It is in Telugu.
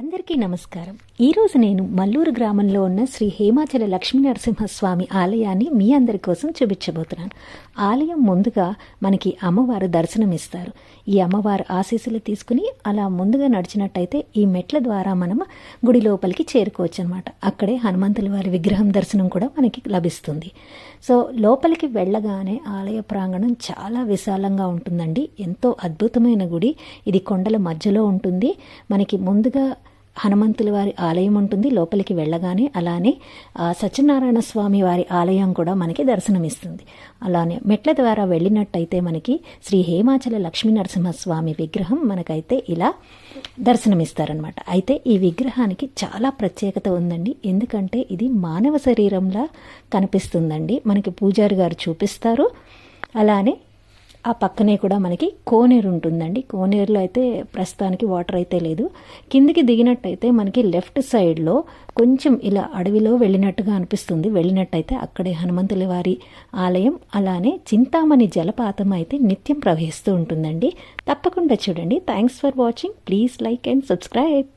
అందరికీ నమస్కారం. ఈరోజు నేను మల్లూరు గ్రామంలో ఉన్న శ్రీ హేమాచల లక్ష్మీ నరసింహస్వామి ఆలయాన్ని మీ అందరి కోసం చూపించబోతున్నాను. ఆలయం ముందుగా మనకి అమ్మవారు దర్శనమిస్తారు. ఈ అమ్మవారు ఆశీస్సులు తీసుకుని అలా ముందుగా నడిచినట్టయితే ఈ మెట్ల ద్వారా మనం గుడి లోపలికి చేరుకోవచ్చు అనమాట. అక్కడే హనుమంతుల వారి విగ్రహం దర్శనం కూడా మనకి లభిస్తుంది. సో లోపలికి వెళ్ళగానే ఆలయ ప్రాంగణం చాలా విశాలంగా ఉంటుందండి. ఎంతో అద్భుతమైన గుడి. ఇది కొండల మధ్యలో ఉంటుంది. మనకి ముందుగా హనుమంతుల వారి ఆలయం ఉంటుంది లోపలికి వెళ్ళగానే. అలానే సత్యనారాయణ స్వామి వారి ఆలయం కూడా మనకి దర్శనమిస్తుంది. అలానే మెట్ల ద్వారా వెళ్ళినట్టయితే మనకి శ్రీ హేమాచల లక్ష్మీ నరసింహస్వామి విగ్రహం మనకైతే ఇలా దర్శనమిస్తారనమాట. అయితే ఈ విగ్రహానికి చాలా ప్రత్యేకత ఉందండి. ఎందుకంటే ఇది మానవ శరీరంలా కనిపిస్తుందండి. మనకి పూజారి గారు చూపిస్తారు. అలానే ఆ పక్కనే కూడా మనకి కోనేరు ఉంటుందండి. కోనేరులో అయితే ప్రస్తుతానికి వాటర్ అయితే లేదు. కిందికి దిగినట్టయితే మనకి లెఫ్ట్ సైడ్లో కొంచెం ఇలా అడవిలో వెళ్ళినట్టుగా అనిపిస్తుంది. వెళ్ళినట్టయితే అక్కడే హనుమంతుల వారి ఆలయం, అలానే చింతామణి జలపాతం అయితే నిత్యం ప్రవహిస్తూ ఉంటుందండి. తప్పకుండా చూడండి. Thanks for watching. Please like and subscribe.